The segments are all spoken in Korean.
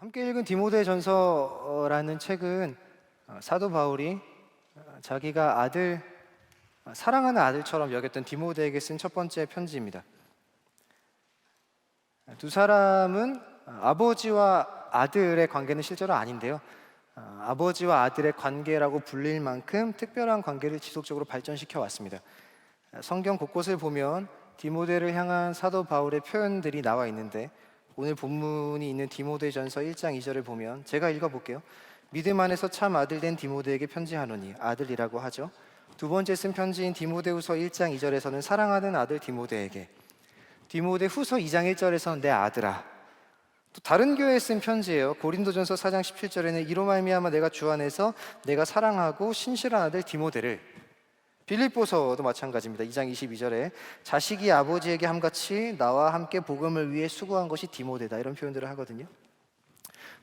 함께 읽은 디모데전서라는 책은 사도 바울이 자기가 사랑하는 아들처럼 여겼던 디모데에게 쓴 첫 번째 편지입니다. 두 사람은 아버지와 아들의 관계는 실제로 아닌데요. 아버지와 아들의 관계라고 불릴 만큼 특별한 관계를 지속적으로 발전시켜 왔습니다. 성경 곳곳을 보면 디모데를 향한 사도 바울의 표현들이 나와 있는데, 오늘 본문이 있는 디모데전서 1장 2절을 보면 제가 읽어볼게요. 믿음 안에서 참 아들 된 디모데에게 편지하노니, 아들이라고 하죠. 두 번째 쓴 편지인 디모데후서 1장 2절에서는 사랑하는 아들 디모데에게, 디모데후서 2장 1절에서는 내 아들아. 또 다른 교회에 쓴 편지예요. 고린도전서 4장 17절에는 이로 말미암아 내가 주 안에서 내가 사랑하고 신실한 아들 디모데를, 빌립보서도 마찬가지입니다. 2장 22절에 자식이 아버지에게 함같이 나와 함께 복음을 위해 수고한 것이 디모데다, 이런 표현들을 하거든요.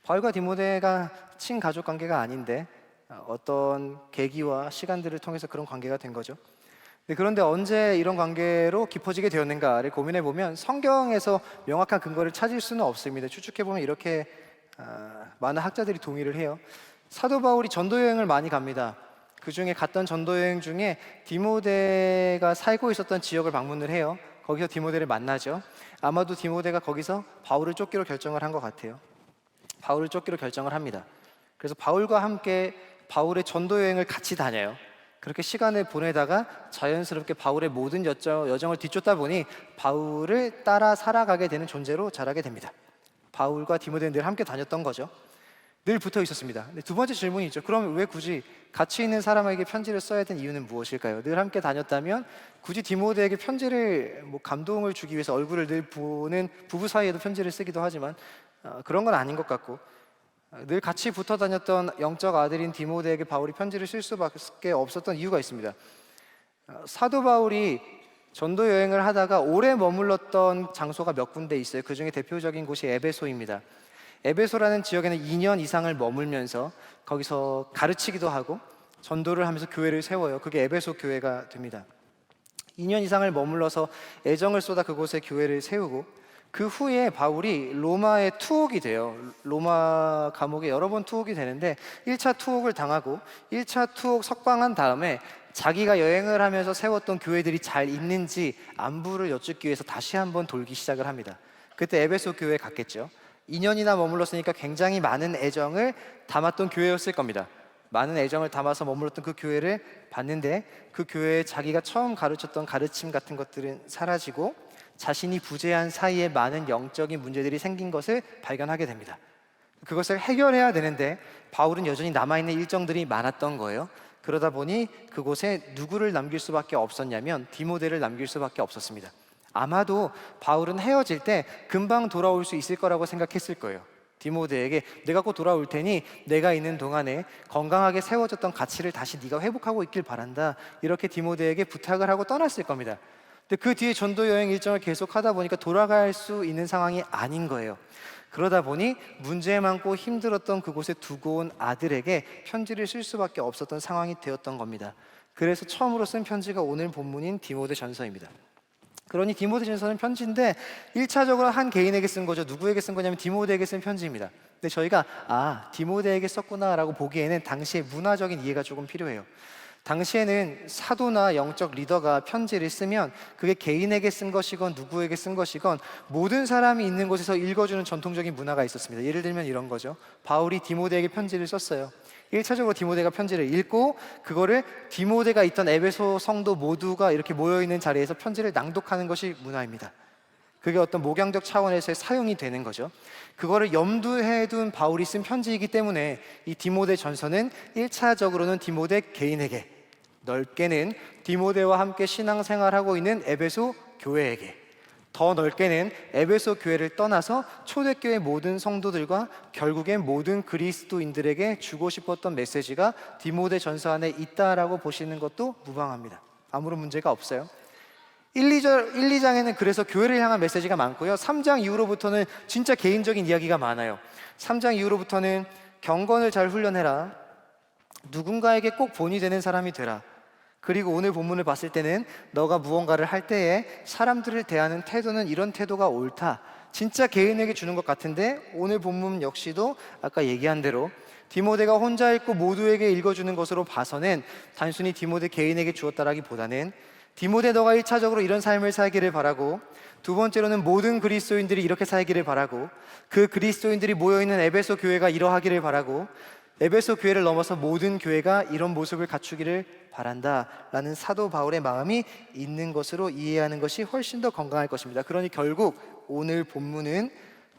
바울과 디모데가 친가족 관계가 아닌데 어떤 계기와 시간들을 통해서 그런 관계가 된 거죠. 그런데 언제 이런 관계로 깊어지게 되었는가를 고민해 보면 성경에서 명확한 근거를 찾을 수는 없습니다. 추측해 보면 이렇게 많은 학자들이 동의를 해요. 사도 바울이 전도 여행을 많이 갑니다. 그 중에 갔던 전도 여행 중에 디모데가 살고 있었던 지역을 방문을 해요. 거기서 디모데를 만나죠. 아마도 디모데가 거기서 바울을 쫓기로 결정을 한 것 같아요. 바울을 쫓기로 결정을 합니다. 그래서 바울과 함께 바울의 전도 여행을 같이 다녀요. 그렇게 시간을 보내다가 자연스럽게 바울의 모든 여정을 뒤쫓다 보니 바울을 따라 살아가게 되는 존재로 자라게 됩니다. 바울과 디모데는 늘 함께 다녔던 거죠. 늘 붙어 있었습니다. 두 번째 질문이 있죠. 그럼 왜 굳이 같이 있는 사람에게 편지를 써야 된 이유는 무엇일까요? 늘 함께 다녔다면 굳이 디모데에게 편지를 감동을 주기 위해서 얼굴을 늘 보는 부부 사이에도 편지를 쓰기도 하지만 그런 건 아닌 것 같고, 늘 같이 붙어 다녔던 영적 아들인 디모데에게 바울이 편지를 쓸 수밖에 없었던 이유가 있습니다. 사도 바울이 전도 여행을 하다가 오래 머물렀던 장소가 몇 군데 있어요. 그 중에 대표적인 곳이 에베소입니다. 에베소라는 지역에는 2년 이상을 머물면서 거기서 가르치기도 하고 전도를 하면서 교회를 세워요. 그게 에베소 교회가 됩니다. 2년 이상을 머물러서 애정을 쏟아 그곳에 교회를 세우고, 그 후에 바울이 로마에 투옥이 돼요. 로마 감옥에 여러 번 투옥이 되는데 1차 투옥을 당하고 1차 투옥 석방한 다음에 자기가 여행을 하면서 세웠던 교회들이 잘 있는지 안부를 여쭙기 위해서 다시 한번 돌기 시작을 합니다. 그때 에베소 교회에 갔겠죠. 2년이나 머물렀으니까 굉장히 많은 애정을 담았던 교회였을 겁니다. 많은 애정을 담아서 머물렀던 그 교회를 봤는데 그 교회에 자기가 처음 가르쳤던 가르침 같은 것들은 사라지고 자신이 부재한 사이에 많은 영적인 문제들이 생긴 것을 발견하게 됩니다. 그것을 해결해야 되는데 바울은 여전히 남아있는 일정들이 많았던 거예요. 그러다 보니 그곳에 누구를 남길 수밖에 없었냐면 디모데를 남길 수밖에 없었습니다. 아마도 바울은 헤어질 때 금방 돌아올 수 있을 거라고 생각했을 거예요. 디모데에게 내가 곧 돌아올 테니 내가 있는 동안에 건강하게 세워졌던 가치를 다시 네가 회복하고 있길 바란다, 이렇게 디모데에게 부탁을 하고 떠났을 겁니다. 근데 그 뒤에 전도 여행 일정을 계속 하다 보니까 돌아갈 수 있는 상황이 아닌 거예요. 그러다 보니 문제 많고 힘들었던 그곳에 두고 온 아들에게 편지를 쓸 수밖에 없었던 상황이 되었던 겁니다. 그래서 처음으로 쓴 편지가 오늘 본문인 디모데전서입니다. 그러니 디모데전서는 편지인데 1차적으로 한 개인에게 쓴 거죠. 누구에게 쓴 거냐면 디모데에게 쓴 편지입니다. 근데 저희가 디모데에게 썼구나라고 보기에는 당시의 문화적인 이해가 조금 필요해요. 당시에는 사도나 영적 리더가 편지를 쓰면 그게 개인에게 쓴 것이건 누구에게 쓴 것이건 모든 사람이 있는 곳에서 읽어주는 전통적인 문화가 있었습니다. 예를 들면 이런 거죠. 바울이 디모데에게 편지를 썼어요. 1차적으로 디모데가 편지를 읽고 그거를 디모데가 있던 에베소 성도 모두가 이렇게 모여있는 자리에서 편지를 낭독하는 것이 문화입니다. 그게 어떤 목양적 차원에서의 사용이 되는 거죠. 그거를 염두에 둔 바울이 쓴 편지이기 때문에 이 디모데 전서는 1차적으로는 디모데 개인에게, 넓게는 디모데와 함께 신앙생활하고 있는 에베소 교회에게, 더 넓게는 에베소 교회를 떠나서 초대교회 모든 성도들과 결국엔 모든 그리스도인들에게 주고 싶었던 메시지가 디모데 전서 안에 있다라고 보시는 것도 무방합니다. 아무런 문제가 없어요. 1~2장에는 그래서 교회를 향한 메시지가 많고요. 3장 이후로부터는 진짜 개인적인 이야기가 많아요. 3장 이후로부터는 경건을 잘 훈련해라, 누군가에게 꼭 본이 되는 사람이 되라, 그리고 오늘 본문을 봤을 때는 너가 무언가를 할 때에 사람들을 대하는 태도는 이런 태도가 옳다, 진짜 개인에게 주는 것 같은데 오늘 본문 역시도 아까 얘기한 대로 디모데가 혼자 읽고 모두에게 읽어주는 것으로 봐서는 단순히 디모데 개인에게 주었다라기보다는 디모데 너가 1차적으로 이런 삶을 살기를 바라고, 두 번째로는 모든 그리스도인들이 이렇게 살기를 바라고, 그 그리스도인들이 모여있는 에베소 교회가 이러하기를 바라고, 에베소 교회를 넘어서 모든 교회가 이런 모습을 갖추기를 바란다라는 사도 바울의 마음이 있는 것으로 이해하는 것이 훨씬 더 건강할 것입니다. 그러니 결국 오늘 본문은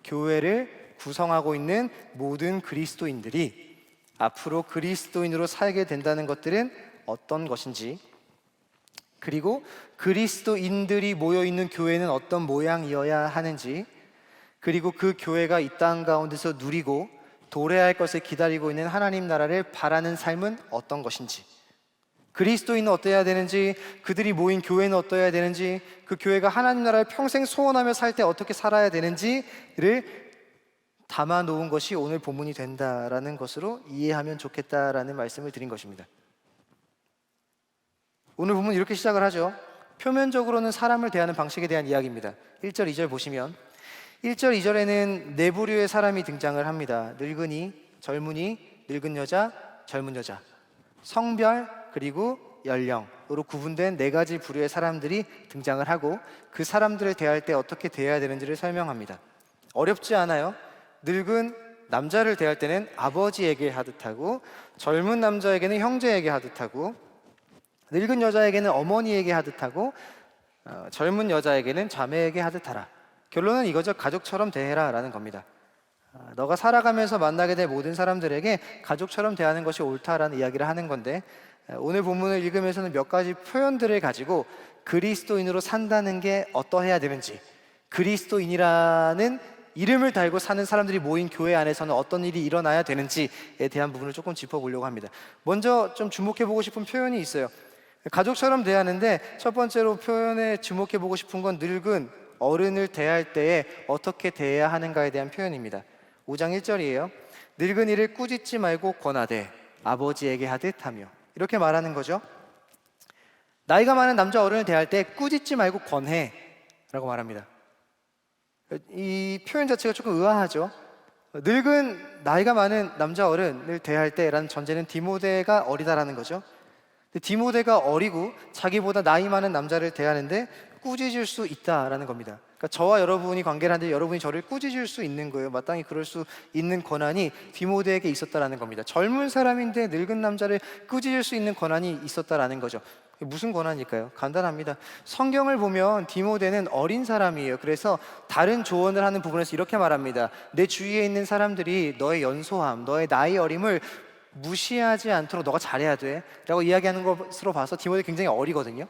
교회를 구성하고 있는 모든 그리스도인들이 앞으로 그리스도인으로 살게 된다는 것들은 어떤 것인지, 그리고 그리스도인들이 모여있는 교회는 어떤 모양이어야 하는지, 그리고 그 교회가 이 땅 가운데서 누리고 도래할 것을 기다리고 있는 하나님 나라를 바라는 삶은 어떤 것인지, 그리스도인은 어떠해야 되는지, 그들이 모인 교회는 어떠해야 되는지, 그 교회가 하나님 나라를 평생 소원하며 살 때 어떻게 살아야 되는지를 담아 놓은 것이 오늘 본문이 된다라는 것으로 이해하면 좋겠다라는 말씀을 드린 것입니다. 오늘 본문 이렇게 시작을 하죠. 표면적으로는 사람을 대하는 방식에 대한 이야기입니다. 1절, 2절 보시면 1절, 2절에는 네 부류의 사람이 등장을 합니다. 늙은이, 젊은이, 늙은 여자, 젊은 여자, 성별, 그리고 연령으로 구분된 네 가지 부류의 사람들이 등장을 하고 그 사람들을 대할 때 어떻게 대해야 되는지를 설명합니다. 어렵지 않아요. 늙은 남자를 대할 때는 아버지에게 하듯 하고, 젊은 남자에게는 형제에게 하듯 하고, 늙은 여자에게는 어머니에게 하듯 하고, 젊은 여자에게는 자매에게 하듯 하라. 결론은 이거죠. 가족처럼 대해라 라는 겁니다. 너가 살아가면서 만나게 될 모든 사람들에게 가족처럼 대하는 것이 옳다라는 이야기를 하는 건데, 오늘 본문을 읽으면서는 몇 가지 표현들을 가지고 그리스도인으로 산다는 게 어떠해야 되는지, 그리스도인이라는 이름을 달고 사는 사람들이 모인 교회 안에서는 어떤 일이 일어나야 되는지에 대한 부분을 조금 짚어보려고 합니다. 먼저 좀 주목해보고 싶은 표현이 있어요. 가족처럼 대하는데 첫 번째로 표현에 주목해보고 싶은 건 늙은 어른을 대할 때에 어떻게 대해야 하는가에 대한 표현입니다. 5장 1절이에요. 늙은이를 꾸짖지 말고 권하되 아버지에게 하듯 하며, 이렇게 말하는 거죠. 나이가 많은 남자 어른을 대할 때 꾸짖지 말고 권해 라고 말합니다. 이 표현 자체가 조금 의아하죠. 늙은 나이가 많은 남자 어른을 대할 때라는 전제는 디모데가 어리다라는 거죠. 디모데가 어리고 자기보다 나이 많은 남자를 대하는데 꾸짖을 수 있다라는 겁니다. 그러니까 저와 여러분이 관계를 하는데 여러분이 저를 꾸짖을 수 있는 거예요. 마땅히 그럴 수 있는 권한이 디모데에게 있었다라는 겁니다. 젊은 사람인데 늙은 남자를 꾸짖을 수 있는 권한이 있었다라는 거죠. 무슨 권한일까요? 간단합니다. 성경을 보면 디모데는 어린 사람이에요. 그래서 다른 조언을 하는 부분에서 이렇게 말합니다. 내 주위에 있는 사람들이 너의 연소함, 너의 나이 어림을 무시하지 않도록 너가 잘해야 돼 라고 이야기하는 것으로 봐서 디모데 굉장히 어리거든요.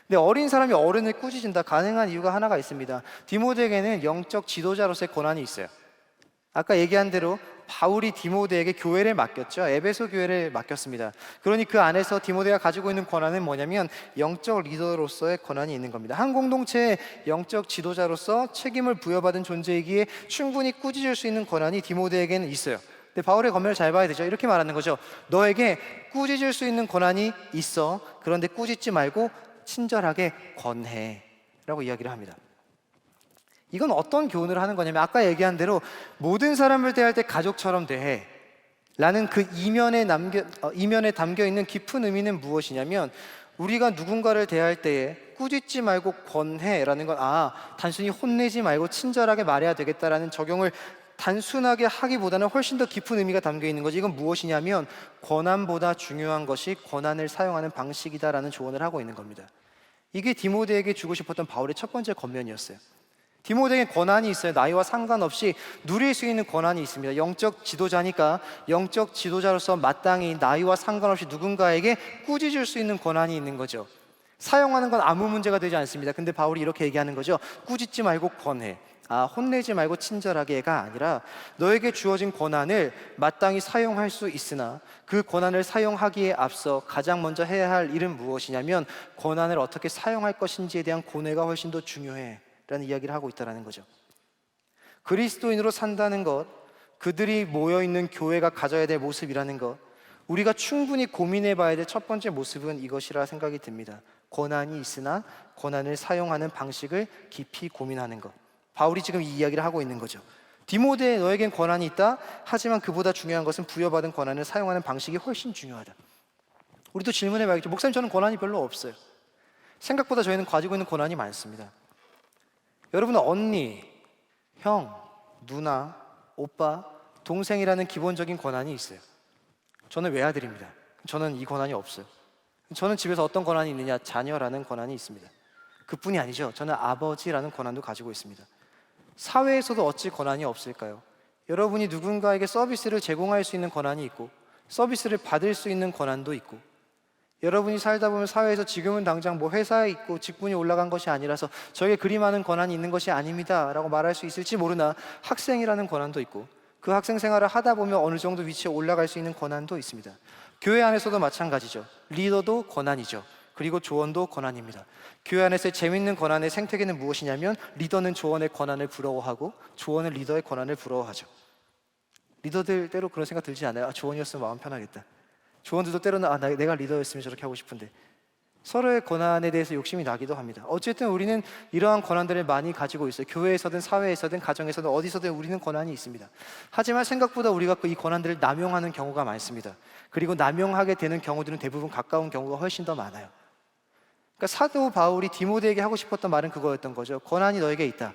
근데 어린 사람이 어른을 꾸짖는다. 가능한 이유가 하나가 있습니다. 디모데에게는 영적 지도자로서의 권한이 있어요. 아까 얘기한 대로 바울이 디모데에게 교회를 맡겼죠. 에베소 교회를 맡겼습니다. 그러니 그 안에서 디모데가 가지고 있는 권한은 뭐냐면 영적 리더로서의 권한이 있는 겁니다. 한 공동체의 영적 지도자로서 책임을 부여받은 존재이기에 충분히 꾸짖을 수 있는 권한이 디모데에게는 있어요. 근데 바울의 권면을 잘 봐야 되죠. 이렇게 말하는 거죠. 너에게 꾸짖을 수 있는 권한이 있어. 그런데 꾸짖지 말고 친절하게 권해 라고 이야기를 합니다. 이건 어떤 교훈을 하는 거냐면 아까 얘기한 대로 모든 사람을 대할 때 가족처럼 대해 라는 그 이면에 담겨 있는 깊은 의미는 무엇이냐면, 우리가 누군가를 대할 때에 꾸짖지 말고 권해 라는 건 단순히 혼내지 말고 친절하게 말해야 되겠다라는 적용을 단순하게 하기보다는 훨씬 더 깊은 의미가 담겨 있는 거지. 이건 무엇이냐면 권한보다 중요한 것이 권한을 사용하는 방식이다라는 조언을 하고 있는 겁니다. 이게 디모데에게 주고 싶었던 바울의 첫 번째 권면이었어요. 디모데에게 권한이 있어요. 나이와 상관없이 누릴 수 있는 권한이 있습니다. 영적 지도자니까 영적 지도자로서 마땅히 나이와 상관없이 누군가에게 꾸짖을 수 있는 권한이 있는 거죠. 사용하는 건 아무 문제가 되지 않습니다. 근데 바울이 이렇게 얘기하는 거죠. 꾸짖지 말고 권해. 혼내지 말고 친절하게가 아니라 너에게 주어진 권한을 마땅히 사용할 수 있으나 그 권한을 사용하기에 앞서 가장 먼저 해야 할 일은 무엇이냐면 권한을 어떻게 사용할 것인지에 대한 고뇌가 훨씬 더 중요해 라는 이야기를 하고 있다는 거죠. 그리스도인으로 산다는 것, 그들이 모여있는 교회가 가져야 될 모습이라는 것, 우리가 충분히 고민해 봐야 될 첫 번째 모습은 이것이라 생각이 듭니다. 권한이 있으나 권한을 사용하는 방식을 깊이 고민하는 것. 바울이 지금 이 이야기를 하고 있는 거죠. 디모데, 너에겐 권한이 있다. 하지만 그보다 중요한 것은 부여받은 권한을 사용하는 방식이 훨씬 중요하다. 우리도 질문해 봐야겠죠. 목사님, 저는 권한이 별로 없어요. 생각보다 저희는 가지고 있는 권한이 많습니다. 여러분은 언니, 형, 누나, 오빠, 동생이라는 기본적인 권한이 있어요. 저는 외아들입니다. 저는 이 권한이 없어요. 저는 집에서 어떤 권한이 있느냐? 자녀라는 권한이 있습니다. 그뿐이 아니죠. 저는 아버지라는 권한도 가지고 있습니다. 사회에서도 어찌 권한이 없을까요? 여러분이 누군가에게 서비스를 제공할 수 있는 권한이 있고 서비스를 받을 수 있는 권한도 있고, 여러분이 살다 보면 사회에서 지금은 당장 뭐 회사에 있고 직분이 올라간 것이 아니라서 저에게 그리 많은 권한이 있는 것이 아닙니다 라고 말할 수 있을지 모르나, 학생이라는 권한도 있고 그 학생 생활을 하다 보면 어느 정도 위치에 올라갈 수 있는 권한도 있습니다. 교회 안에서도 마찬가지죠. 리더도 권한이죠. 그리고 조언도 권한입니다. 교회 안에서의 재밌는 권한의 생태계는 무엇이냐면, 리더는 조언의 권한을 부러워하고 조언은 리더의 권한을 부러워하죠. 리더들 때로 그런 생각 들지 않아요? 조언이었으면 마음 편하겠다. 조언들도 때로는 내가 리더였으면 저렇게 하고 싶은데. 서로의 권한에 대해서 욕심이 나기도 합니다. 어쨌든 우리는 이러한 권한들을 많이 가지고 있어요. 교회에서든 사회에서든 가정에서든 어디서든 우리는 권한이 있습니다. 하지만 생각보다 우리가 이 권한들을 남용하는 경우가 많습니다. 그리고 남용하게 되는 경우들은 대부분 가까운 경우가 훨씬 더 많아요. 그러니까 사도 바울이 디모데에게 하고 싶었던 말은 그거였던 거죠. 권한이 너에게 있다.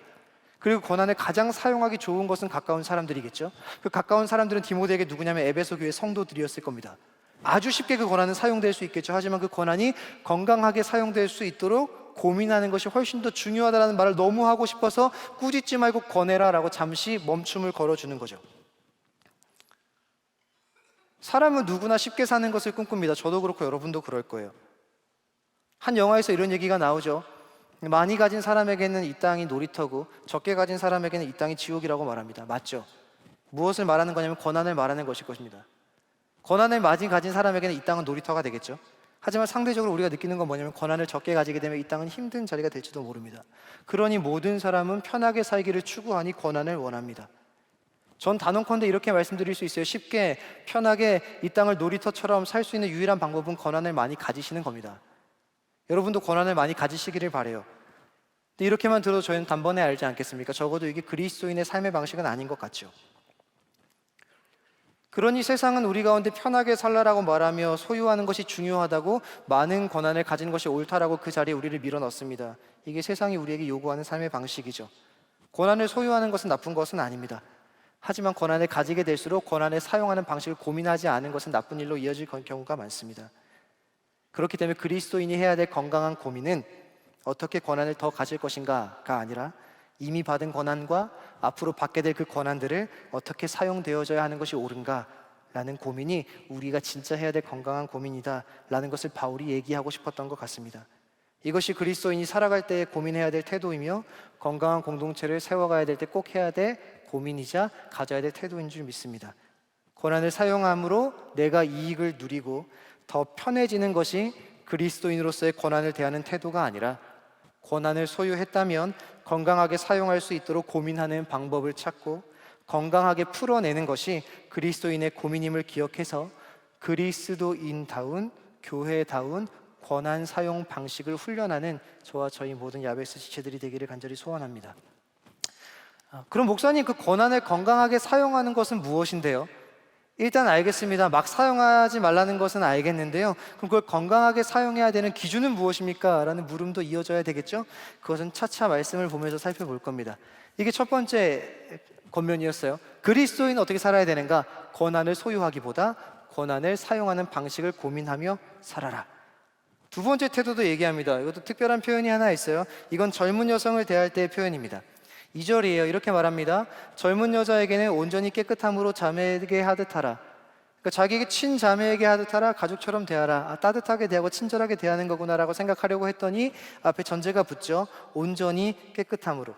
그리고 권한을 가장 사용하기 좋은 것은 가까운 사람들이겠죠. 그 가까운 사람들은 디모데에게 누구냐면 에베소 교회 성도들이었을 겁니다. 아주 쉽게 그 권한은 사용될 수 있겠죠. 하지만 그 권한이 건강하게 사용될 수 있도록 고민하는 것이 훨씬 더 중요하다는 말을 너무 하고 싶어서 꾸짖지 말고 권해라 라고 잠시 멈춤을 걸어주는 거죠. 사람은 누구나 쉽게 사는 것을 꿈꿉니다. 저도 그렇고 여러분도 그럴 거예요. 한 영화에서 이런 얘기가 나오죠. 많이 가진 사람에게는 이 땅이 놀이터고 적게 가진 사람에게는 이 땅이 지옥이라고 말합니다. 맞죠? 무엇을 말하는 거냐면 권한을 말하는 것일 것입니다. 권한을 많이 가진 사람에게는 이 땅은 놀이터가 되겠죠. 하지만 상대적으로 우리가 느끼는 건 뭐냐면, 권한을 적게 가지게 되면 이 땅은 힘든 자리가 될지도 모릅니다. 그러니 모든 사람은 편하게 살기를 추구하니 권한을 원합니다. 전 단언컨대 이렇게 말씀드릴 수 있어요. 쉽게 편하게 이 땅을 놀이터처럼 살 수 있는 유일한 방법은 권한을 많이 가지시는 겁니다. 여러분도 권한을 많이 가지시기를 바라요. 근데 이렇게만 들어도 저희는 단번에 알지 않겠습니까? 적어도 이게 그리스도인의 삶의 방식은 아닌 것 같죠. 그러니 세상은 우리 가운데 편하게 살라라고 말하며 소유하는 것이 중요하다고, 많은 권한을 가진 것이 옳다라고 그 자리에 우리를 밀어넣습니다. 이게 세상이 우리에게 요구하는 삶의 방식이죠. 권한을 소유하는 것은 나쁜 것은 아닙니다. 하지만 권한을 가지게 될수록 권한을 사용하는 방식을 고민하지 않은 것은 나쁜 일로 이어질 경우가 많습니다. 그렇기 때문에 그리스도인이 해야 될 건강한 고민은 어떻게 권한을 더 가질 것인가가 아니라, 이미 받은 권한과 앞으로 받게 될 그 권한들을 어떻게 사용되어져야 하는 것이 옳은가라는 고민이 우리가 진짜 해야 될 건강한 고민이다라는 것을 바울이 얘기하고 싶었던 것 같습니다. 이것이 그리스도인이 살아갈 때 고민해야 될 태도이며, 건강한 공동체를 세워가야 될 때 꼭 해야 될 고민이자 가져야 될 태도인 줄 믿습니다. 권한을 사용함으로 내가 이익을 누리고 더 편해지는 것이 그리스도인으로서의 권한을 대하는 태도가 아니라, 권한을 소유했다면 건강하게 사용할 수 있도록 고민하는 방법을 찾고 건강하게 풀어내는 것이 그리스도인의 고민임을 기억해서 그리스도인다운, 교회다운 권한 사용 방식을 훈련하는 저와 저희 모든 야베스 지체들이 되기를 간절히 소원합니다. 그럼 목사님, 그 권한을 건강하게 사용하는 것은 무엇인데요? 일단 알겠습니다. 막 사용하지 말라는 것은 알겠는데요. 그럼 그걸 건강하게 사용해야 되는 기준은 무엇입니까? 라는 물음도 이어져야 되겠죠? 그것은 차차 말씀을 보면서 살펴볼 겁니다. 이게 첫 번째 권면이었어요. 그리스도인은 어떻게 살아야 되는가? 권한을 소유하기보다 권한을 사용하는 방식을 고민하며 살아라. 두 번째 태도도 얘기합니다. 이것도 특별한 표현이 하나 있어요. 이건 젊은 여성을 대할 때의 표현입니다. 2절이에요. 이렇게 말합니다. 젊은 여자에게는 온전히 깨끗함으로 자매에게 하듯 하라. 그러니까 자기에게 친자매에게 하듯 하라. 가족처럼 대하라. 따뜻하게 대하고 친절하게 대하는 거구나라고 생각하려고 했더니 앞에 전제가 붙죠. 온전히 깨끗함으로.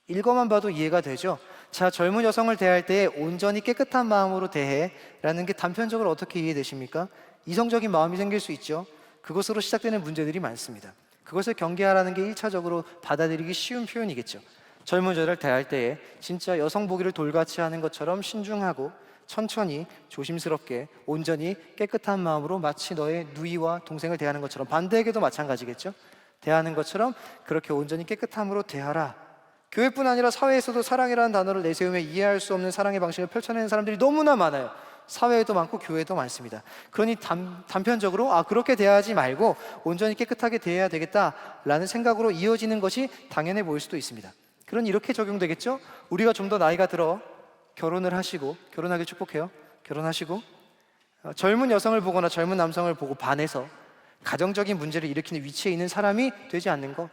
읽어만 봐도 이해가 되죠. 자, 젊은 여성을 대할 때 온전히 깨끗한 마음으로 대해 라는 게 단편적으로 어떻게 이해되십니까? 이성적인 마음이 생길 수 있죠. 그것으로 시작되는 문제들이 많습니다. 그것을 경계하라는 게 1차적으로 받아들이기 쉬운 표현이겠죠. 젊은 여자를 대할 때에 진짜 여성 보기를 돌같이 하는 것처럼 신중하고 천천히 조심스럽게 온전히 깨끗한 마음으로 마치 너의 누이와 동생을 대하는 것처럼, 반대에게도 마찬가지겠죠. 대하는 것처럼 그렇게 온전히 깨끗함으로 대하라 교회뿐 아니라 사회에서도 사랑이라는 단어를 내세우며 이해할 수 없는 사랑의 방식을 펼쳐내는 사람들이 너무나 많아요. 사회에도 많고 교회도 많습니다. 그러니 단편적으로 그렇게 대하지 말고 온전히 깨끗하게 대해야 되겠다라는 생각으로 이어지는 것이 당연해 보일 수도 있습니다. 그러니 이렇게 적용되겠죠? 우리가 좀 더 나이가 들어 결혼을 하시고, 결혼하길 축복해요. 결혼하시고 젊은 여성을 보거나 젊은 남성을 보고 반해서 가정적인 문제를 일으키는 위치에 있는 사람이 되지 않는 것.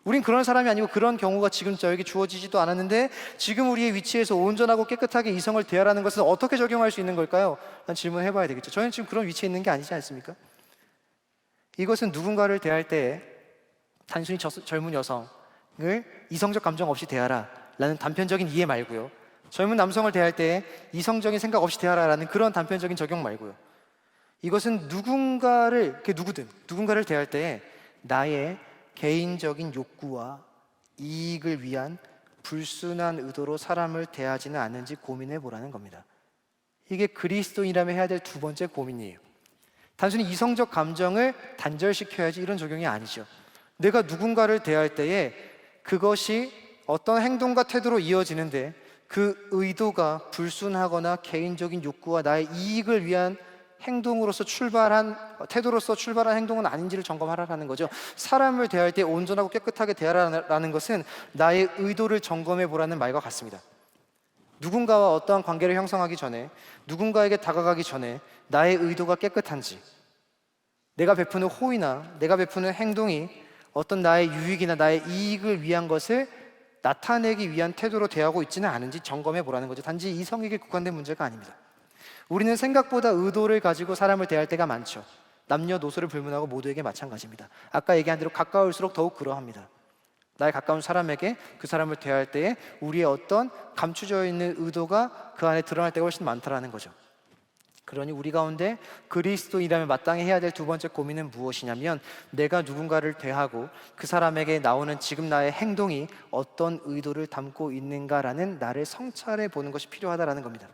우린 그런 사람이 아니고 그런 경우가 지금 저에게 주어지지도 않았는데 지금 우리의 위치에서 온전하고 깨끗하게 이성을 대하라는 것은 어떻게 적용할 수 있는 걸까요? 라는 질문을 해봐야 되겠죠. 저희는 지금 그런 위치에 있는 게 아니지 않습니까? 이것은 누군가를 대할 때 단순히 젊은 여성을 이성적 감정 없이 대하라 라는 단편적인 이해 말고요, 젊은 남성을 대할 때 이성적인 생각 없이 대하라 라는 그런 단편적인 적용 말고요, 이것은 누군가를 대할 때 나의 개인적인 욕구와 이익을 위한 불순한 의도로 사람을 대하지는 않는지 고민해 보라는 겁니다. 이게 그리스도인이라면 해야 될 두 번째 고민이에요. 단순히 이성적 감정을 단절시켜야지 이런 적용이 아니죠. 내가 누군가를 대할 때에 그것이 어떤 행동과 태도로 이어지는데 그 의도가 불순하거나 개인적인 욕구와 나의 이익을 위한 태도로서 출발한 행동은 아닌지를 점검하라는 거죠. 사람을 대할 때 온전하고 깨끗하게 대하라는 것은 나의 의도를 점검해 보라는 말과 같습니다. 누군가와 어떠한 관계를 형성하기 전에, 누군가에게 다가가기 전에 나의 의도가 깨끗한지, 내가 베푸는 호의나 내가 베푸는 행동이 어떤 나의 유익이나 나의 이익을 위한 것을 나타내기 위한 태도로 대하고 있지는 않은지 점검해 보라는 거죠. 단지 이성에게 국한된 문제가 아닙니다. 우리는 생각보다 의도를 가지고 사람을 대할 때가 많죠. 남녀노소를 불문하고 모두에게 마찬가지입니다. 아까 얘기한 대로 가까울수록 더욱 그러합니다. 나의 가까운 사람에게 그 사람을 대할 때에 우리의 어떤 감추져 있는 의도가 그 안에 드러날 때가 훨씬 많다라는 거죠. 그러니 우리 가운데 그리스도인이라면 마땅히 해야 될 두 번째 고민은 무엇이냐면, 내가 누군가를 대하고 그 사람에게 나오는 지금 나의 행동이 어떤 의도를 담고 있는가라는 나를 성찰해 보는 것이 필요하다라는 겁니다.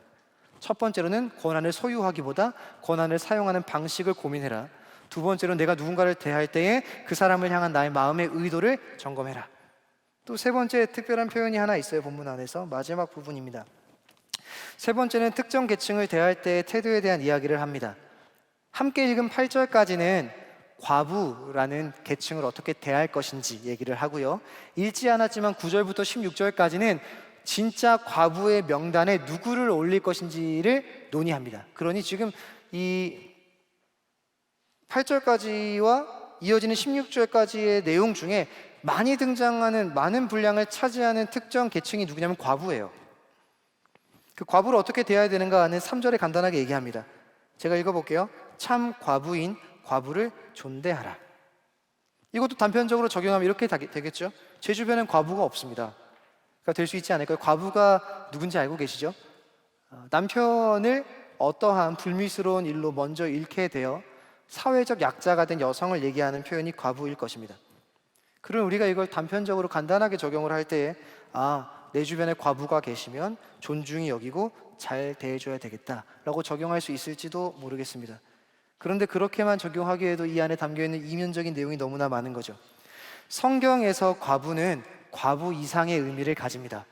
첫 번째로는 권한을 소유하기보다 권한을 사용하는 방식을 고민해라. 두 번째로는 내가 누군가를 대할 때에 그 사람을 향한 나의 마음의 의도를 점검해라. 또 세 번째 특별한 표현이 하나 있어요. 본문 안에서 마지막 부분입니다. 세 번째는 특정 계층을 대할 때의 태도에 대한 이야기를 합니다. 함께 읽은 8절까지는 과부라는 계층을 어떻게 대할 것인지 얘기를 하고요, 읽지 않았지만 9절부터 16절까지는 진짜 과부의 명단에 누구를 올릴 것인지를 논의합니다. 그러니 지금 이 8절까지와 이어지는 16절까지의 내용 중에 많이 등장하는, 많은 분량을 차지하는 특정 계층이 누구냐면 과부예요. 그 과부를 어떻게 대해야 되는가 하는 3절에 간단하게 얘기합니다. 제가 읽어볼게요. 참 과부인 과부를 존대하라. 이것도 단편적으로 적용하면 이렇게 되겠죠. 제 주변엔 과부가 없습니다. 될 수 있지 않을까요? 과부가 누군지 알고 계시죠? 남편을 어떠한 불미스러운 일로 먼저 잃게 되어 사회적 약자가 된 여성을 얘기하는 표현이 과부일 것입니다. 그럼 우리가 이걸 단편적으로 간단하게 적용을 할 때에 내 주변에 과부가 계시면 존중히 여기고 잘 대해줘야 되겠다라고 적용할 수 있을지도 모르겠습니다. 그런데 그렇게만 적용하기에도 이 안에 담겨있는 이면적인 내용이 너무나 많은 거죠. 성경에서 과부는 과부 이상의 의미를 가집니다.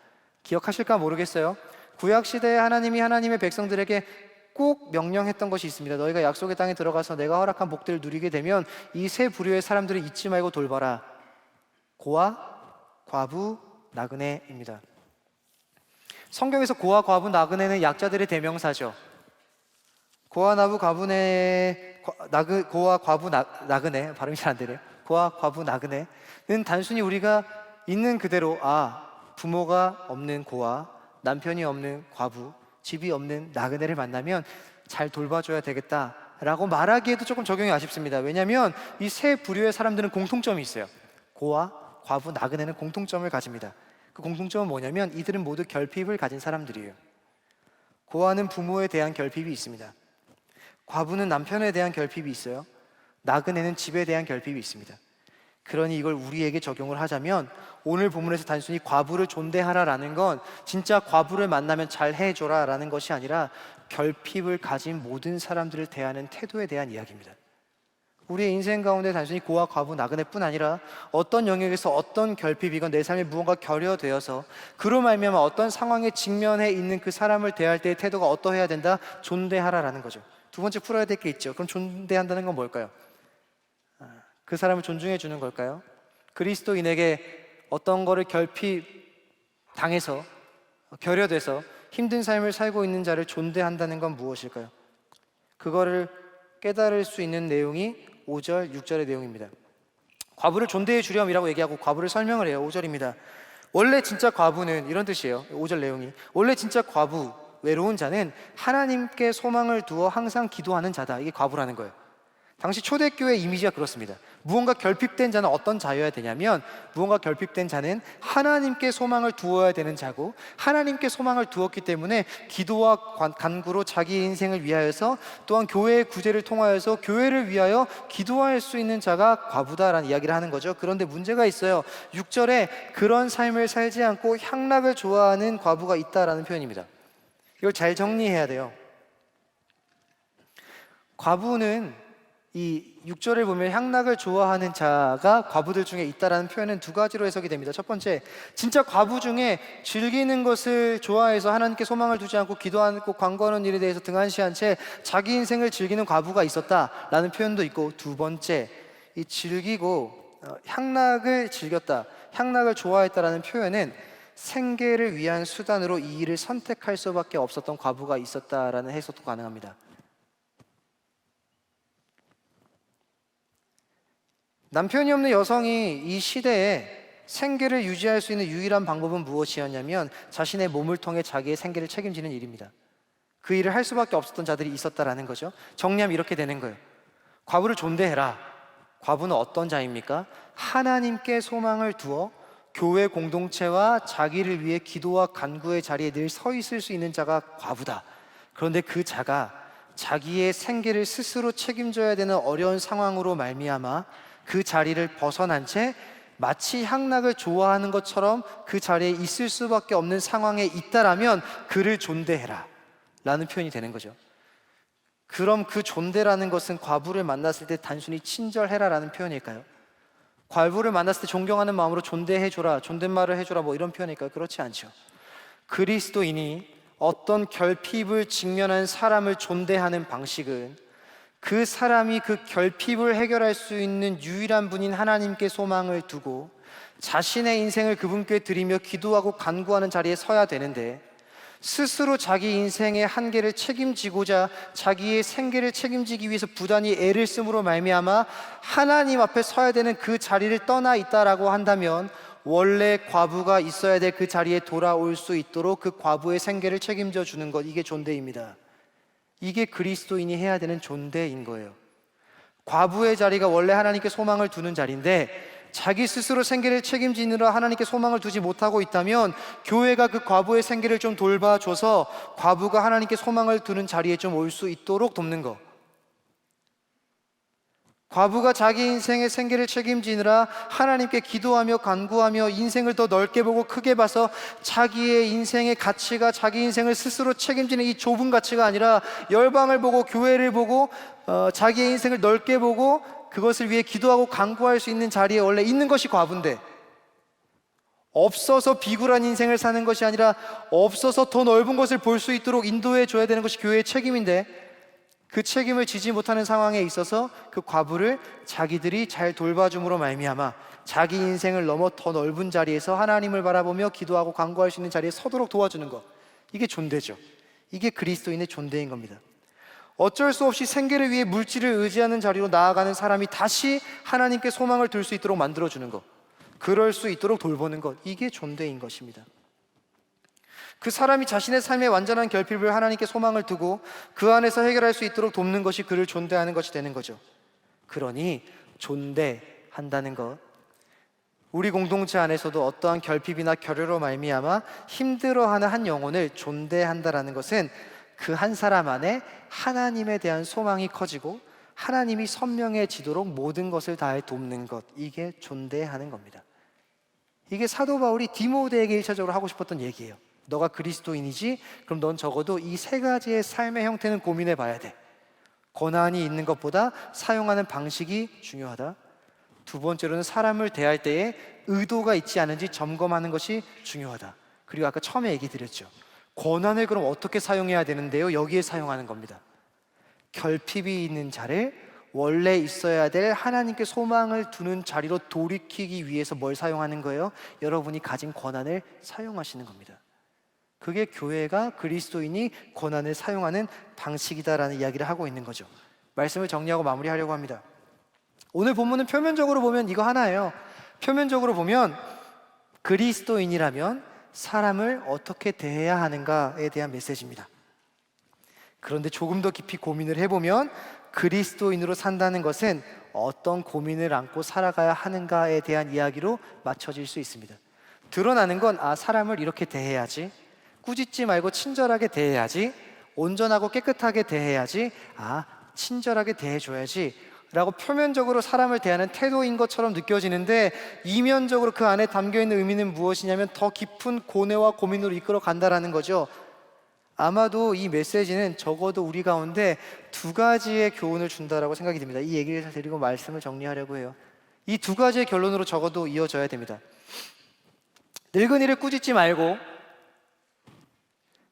기억하실까 모르겠어요. 구약시대에 하나님이 하나님의 백성들에게 꼭 명령했던 것이 있습니다. 너희가 약속의 땅에 들어가서 내가 허락한 복들을 누리게 되면 이 세 부류의 사람들을 잊지 말고 돌봐라. 고아, 과부, 나그네입니다. 성경에서 고아, 과부, 나그네는 약자들의 대명사죠. 고아, 과부, 나그네, 발음이 잘 안 되네요. 고아, 과부, 나그네는 단순히 우리가 있는 그대로 부모가 없는 고아, 남편이 없는 과부, 집이 없는 나그네를 만나면 잘 돌봐줘야 되겠다라고 말하기에도 조금 적용이 아쉽습니다. 왜냐하면 이 세 부류의 사람들은 공통점이 있어요. 고아, 과부, 나그네는 공통점을 가집니다. 그 공통점은 뭐냐면 이들은 모두 결핍을 가진 사람들이에요. 고아는 부모에 대한 결핍이 있습니다. 과부는 남편에 대한 결핍이 있어요. 나그네는 집에 대한 결핍이 있습니다. 그러니 이걸 우리에게 적용을 하자면 오늘 본문에서 단순히 과부를 존대하라라는 건 진짜 과부를 만나면 잘 해줘라라는 것이 아니라 결핍을 가진 모든 사람들을 대하는 태도에 대한 이야기입니다. 우리의 인생 가운데 단순히 고와 과부 나그네뿐 아니라 어떤 영역에서 어떤 결핍이건 내 삶에 무언가 결여되어서 그로 말미암아 어떤 상황에 직면해 있는 그 사람을 대할 때의 태도가 어떠해야 된다? 존대하라라는 거죠. 두 번째 풀어야 될 게 있죠. 그럼 존대한다는 건 뭘까요? 그 사람을 존중해 주는 걸까요? 그리스도인에게 어떤 거를 결핍 당해서 결여돼서 힘든 삶을 살고 있는 자를 존대한다는 건 무엇일까요? 그거를 깨달을 수 있는 내용이 5절, 6절의 내용입니다. 과부를 존대해 주렴이라고 얘기하고 과부를 설명을 해요. 5절입니다. 원래 진짜 과부는 이런 뜻이에요. 5절 내용이 원래 진짜 과부, 외로운 자는 하나님께 소망을 두어 항상 기도하는 자다. 이게 과부라는 거예요. 당시 초대교회 이미지가 그렇습니다. 무언가 결핍된 자는 어떤 자여야 되냐면 무언가 결핍된 자는 하나님께 소망을 두어야 되는 자고 하나님께 소망을 두었기 때문에 기도와 간구로 자기 인생을 위하여서 또한 교회의 구제를 통하여서 교회를 위하여 기도할 수 있는 자가 과부다라는 이야기를 하는 거죠. 그런데 문제가 있어요. 6절에 그런 삶을 살지 않고 향락을 좋아하는 과부가 있다라는 표현입니다. 이걸 잘 정리해야 돼요. 과부는 이 6절을 보면 향락을 좋아하는 자가 과부들 중에 있다라는 표현은 두 가지로 해석이 됩니다. 첫 번째, 진짜 과부 중에 즐기는 것을 좋아해서 하나님께 소망을 두지 않고 기도하고 간구하는 일에 대해서 등한시한 채 자기 인생을 즐기는 과부가 있었다라는 표현도 있고, 두 번째, 이 즐기고 향락을 즐겼다, 향락을 좋아했다라는 표현은 생계를 위한 수단으로 이 일을 선택할 수밖에 없었던 과부가 있었다라는 해석도 가능합니다. 남편이 없는 여성이 이 시대에 생계를 유지할 수 있는 유일한 방법은 무엇이었냐면 자신의 몸을 통해 자기의 생계를 책임지는 일입니다. 그 일을 할 수밖에 없었던 자들이 있었다라는 거죠. 정리하면 이렇게 되는 거예요. 과부를 존대해라. 과부는 어떤 자입니까? 하나님께 소망을 두어 교회 공동체와 자기를 위해 기도와 간구의 자리에 늘 서 있을 수 있는 자가 과부다. 그런데 그 자가 자기의 생계를 스스로 책임져야 되는 어려운 상황으로 말미암아 그 자리를 벗어난 채 마치 향락을 좋아하는 것처럼 그 자리에 있을 수밖에 없는 상황에 있다라면 그를 존대해라 라는 표현이 되는 거죠. 그럼 그 존대라는 것은 과부를 만났을 때 단순히 친절해라 라는 표현일까요? 과부를 만났을 때 존경하는 마음으로 존대해줘라, 존댓말을 해줘라 뭐 이런 표현일까요? 그렇지 않죠. 그리스도인이 어떤 결핍을 직면한 사람을 존대하는 방식은 그 사람이 그 결핍을 해결할 수 있는 유일한 분인 하나님께 소망을 두고 자신의 인생을 그분께 드리며 기도하고 간구하는 자리에 서야 되는데, 스스로 자기 인생의 한계를 책임지고자 자기의 생계를 책임지기 위해서 부단히 애를 쓰므로 말미암아 하나님 앞에 서야 되는 그 자리를 떠나 있다라고 한다면 원래 과부가 있어야 될 그 자리에 돌아올 수 있도록 그 과부의 생계를 책임져 주는 것, 이게 존대입니다. 이게 그리스도인이 해야 되는 존대인 거예요. 과부의 자리가 원래 하나님께 소망을 두는 자리인데 자기 스스로 생계를 책임지느라 하나님께 소망을 두지 못하고 있다면 교회가 그 과부의 생계를 좀 돌봐줘서 과부가 하나님께 소망을 두는 자리에 좀 올 수 있도록 돕는 거. 과부가 자기 인생의 생계를 책임지느라 하나님께 기도하며 간구하며 인생을 더 넓게 보고 크게 봐서 자기의 인생의 가치가 자기 인생을 스스로 책임지는 이 좁은 가치가 아니라 열방을 보고 교회를 보고 자기의 인생을 넓게 보고 그것을 위해 기도하고 간구할 수 있는 자리에 원래 있는 것이 과부인데, 없어서 비굴한 인생을 사는 것이 아니라 없어서 더 넓은 것을 볼 수 있도록 인도해 줘야 되는 것이 교회의 책임인데, 그 책임을 지지 못하는 상황에 있어서 그 과부를 자기들이 잘 돌봐줌으로 말미암아 자기 인생을 넘어 더 넓은 자리에서 하나님을 바라보며 기도하고 간구할 수 있는 자리에 서도록 도와주는 것, 이게 존대죠. 이게 그리스도인의 존대인 겁니다. 어쩔 수 없이 생계를 위해 물질을 의지하는 자리로 나아가는 사람이 다시 하나님께 소망을 둘 수 있도록 만들어주는 것, 그럴 수 있도록 돌보는 것, 이게 존대인 것입니다. 그 사람이 자신의 삶의 완전한 결핍을 하나님께 소망을 두고 그 안에서 해결할 수 있도록 돕는 것이 그를 존대하는 것이 되는 거죠. 그러니 존대한다는 것, 우리 공동체 안에서도 어떠한 결핍이나 결여로 말미암아 힘들어하는 한 영혼을 존대한다라는 것은 그 한 사람 안에 하나님에 대한 소망이 커지고 하나님이 선명해지도록 모든 것을 다해 돕는 것, 이게 존대하는 겁니다. 이게 사도 바울이 디모데에게 1차적으로 하고 싶었던 얘기예요. 너가 그리스도인이지? 그럼 넌 적어도 이 세 가지의 삶의 형태는 고민해 봐야 돼. 권한이 있는 것보다 사용하는 방식이 중요하다. 두 번째로는 사람을 대할 때에 의도가 있지 않은지 점검하는 것이 중요하다. 그리고 아까 처음에 얘기 드렸죠. 권한을 그럼 어떻게 사용해야 되는데요? 여기에 사용하는 겁니다. 결핍이 있는 자를 원래 있어야 될 하나님께 소망을 두는 자리로 돌이키기 위해서 뭘 사용하는 거예요? 여러분이 가진 권한을 사용하시는 겁니다. 그게 교회가 그리스도인이 권한을 사용하는 방식이다라는 이야기를 하고 있는 거죠. 말씀을 정리하고 마무리하려고 합니다. 오늘 본문은 표면적으로 보면 이거 하나예요. 표면적으로 보면 그리스도인이라면 사람을 어떻게 대해야 하는가에 대한 메시지입니다. 그런데 조금 더 깊이 고민을 해보면 그리스도인으로 산다는 것은 어떤 고민을 안고 살아가야 하는가에 대한 이야기로 맞춰질 수 있습니다. 드러나는 건 사람을 이렇게 대해야지, 꾸짖지 말고 친절하게 대해야지, 온전하고 깨끗하게 대해야지, 친절하게 대해줘야지 라고 표면적으로 사람을 대하는 태도인 것처럼 느껴지는데, 이면적으로 그 안에 담겨있는 의미는 무엇이냐면 더 깊은 고뇌와 고민으로 이끌어 간다라는 거죠. 아마도 이 메시지는 적어도 우리 가운데 두 가지의 교훈을 준다라고 생각이 듭니다. 이 얘기를 드리고 말씀을 정리하려고 해요. 이 두 가지의 결론으로 적어도 이어져야 됩니다. 늙은이를 꾸짖지 말고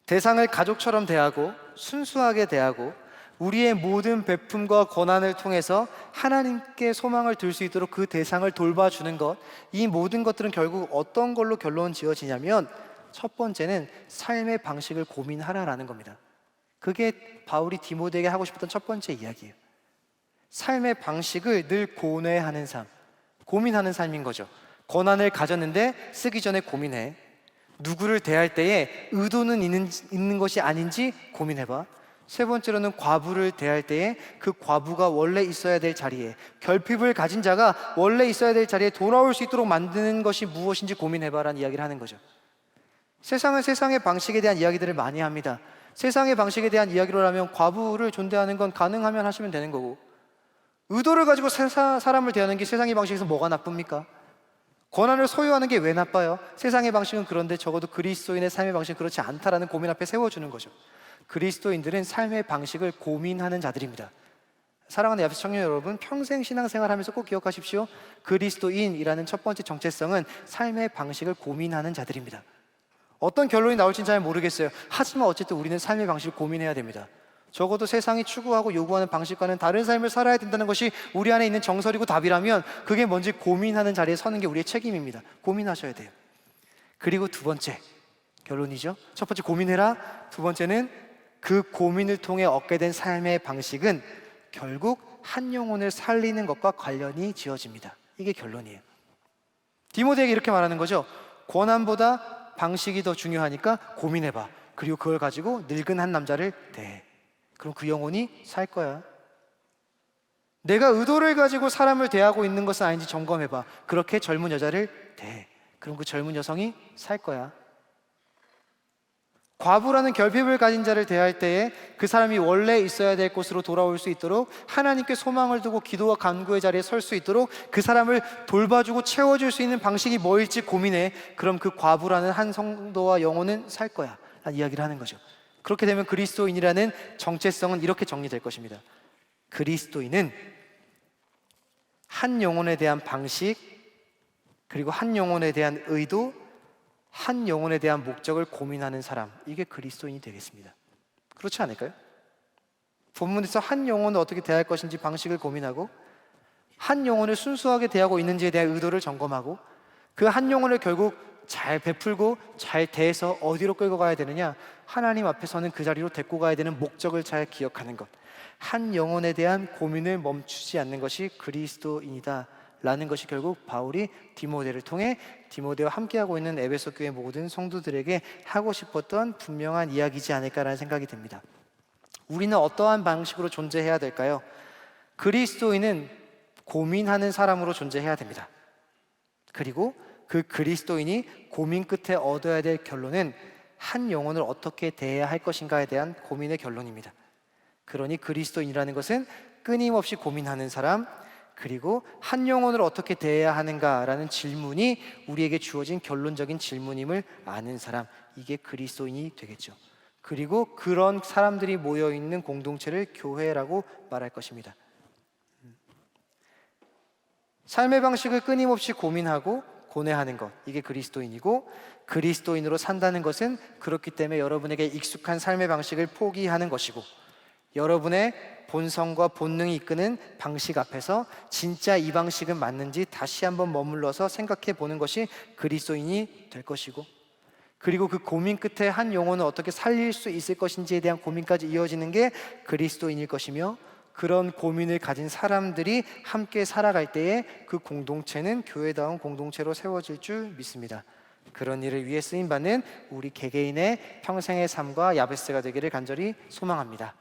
대상을 가족처럼 대하고 순수하게 대하고 우리의 모든 베품과 권한을 통해서 하나님께 소망을 둘 수 있도록 그 대상을 돌봐주는 것, 이 모든 것들은 결국 어떤 걸로 결론 지어지냐면 첫 번째는 삶의 방식을 고민하라라는 겁니다. 그게 바울이 디모데에게 하고 싶었던 첫 번째 이야기예요. 삶의 방식을 늘 고뇌하는 삶, 고민하는 삶인 거죠. 권한을 가졌는데 쓰기 전에 고민해. 누구를 대할 때에 의도는 있는 것이 아닌지 고민해봐. 세 번째로는 과부를 대할 때에 그 과부가 원래 있어야 될 자리에, 결핍을 가진 자가 원래 있어야 될 자리에 돌아올 수 있도록 만드는 것이 무엇인지 고민해봐라는 이야기를 하는 거죠. 세상은 세상의 방식에 대한 이야기들을 많이 합니다. 세상의 방식에 대한 이야기로라면 과부를 존대하는 건 가능하면 하시면 되는 거고, 의도를 가지고 사람을 대하는 게 세상의 방식에서 뭐가 나쁩니까? 권한을 소유하는 게 왜 나빠요? 세상의 방식은 그런데 적어도 그리스도인의 삶의 방식은 그렇지 않다라는 고민 앞에 세워주는 거죠. 그리스도인들은 삶의 방식을 고민하는 자들입니다. 사랑하는 야베스 청년 여러분, 평생 신앙생활하면서 꼭 기억하십시오. 그리스도인이라는 첫 번째 정체성은 삶의 방식을 고민하는 자들입니다. 어떤 결론이 나올지는 잘 모르겠어요. 하지만 어쨌든 우리는 삶의 방식을 고민해야 됩니다. 적어도 세상이 추구하고 요구하는 방식과는 다른 삶을 살아야 된다는 것이 우리 안에 있는 정설이고 답이라면 그게 뭔지 고민하는 자리에 서는 게 우리의 책임입니다. 고민하셔야 돼요. 그리고 두 번째 결론이죠. 첫 번째 고민해라. 두 번째는 그 고민을 통해 얻게 된 삶의 방식은 결국 한 영혼을 살리는 것과 관련이 지어집니다. 이게 결론이에요. 디모데에게 이렇게 말하는 거죠. 권한보다 방식이 더 중요하니까 고민해봐. 그리고 그걸 가지고 늙은 한 남자를 대해. 그럼 그 영혼이 살 거야. 내가 의도를 가지고 사람을 대하고 있는 것은 아닌지 점검해봐. 그렇게 젊은 여자를 대해. 그럼 그 젊은 여성이 살 거야. 과부라는 결핍을 가진 자를 대할 때에 그 사람이 원래 있어야 될 곳으로 돌아올 수 있도록, 하나님께 소망을 두고 기도와 간구의 자리에 설 수 있도록 그 사람을 돌봐주고 채워줄 수 있는 방식이 뭐일지 고민해. 그럼 그 과부라는 한 성도와 영혼은 살 거야 라는 이야기를 하는 거죠. 그렇게 되면 그리스도인이라는 정체성은 이렇게 정리될 것입니다. 그리스도인은 한 영혼에 대한 방식, 그리고 한 영혼에 대한 의도, 한 영혼에 대한 목적을 고민하는 사람, 이게 그리스도인이 되겠습니다. 그렇지 않을까요? 본문에서 한 영혼을 어떻게 대할 것인지 방식을 고민하고, 한 영혼을 순수하게 대하고 있는지에 대한 의도를 점검하고, 그 한 영혼을 결국 잘 베풀고 잘 대해서 어디로 끌고 가야 되느냐, 하나님 앞에서는 그 자리로 데리고 가야 되는 목적을 잘 기억하는 것, 한 영혼에 대한 고민을 멈추지 않는 것이 그리스도인이다 라는 것이 결국 바울이 디모데를 통해 디모데와 함께하고 있는 에베소 교회 모든 성도들에게 하고 싶었던 분명한 이야기지 않을까라는 생각이 듭니다. 우리는 어떠한 방식으로 존재해야 될까요? 그리스도인은 고민하는 사람으로 존재해야 됩니다. 그리고 그 그리스도인이 고민 끝에 얻어야 될 결론은 한 영혼을 어떻게 대해야 할 것인가에 대한 고민의 결론입니다. 그러니 그리스도인이라는 것은 끊임없이 고민하는 사람, 그리고 한 영혼을 어떻게 대해야 하는가라는 질문이 우리에게 주어진 결론적인 질문임을 아는 사람, 이게 그리스도인이 되겠죠. 그리고 그런 사람들이 모여 있는 공동체를 교회라고 말할 것입니다. 삶의 방식을 끊임없이 고민하고 고뇌하는 것, 이게 그리스도인이고, 그리스도인으로 산다는 것은 그렇기 때문에 여러분에게 익숙한 삶의 방식을 포기하는 것이고, 여러분의 본성과 본능이 이끄는 방식 앞에서 진짜 이 방식은 맞는지 다시 한번 머물러서 생각해 보는 것이 그리스도인이 될 것이고, 그리고 그 고민 끝에 한 영혼을 어떻게 살릴 수 있을 것인지에 대한 고민까지 이어지는 게 그리스도인일 것이며, 그런 고민을 가진 사람들이 함께 살아갈 때에 그 공동체는 교회다운 공동체로 세워질 줄 믿습니다. 그런 일을 위해 쓰임받는 우리 개개인의 평생의 삶과 야베스가 되기를 간절히 소망합니다.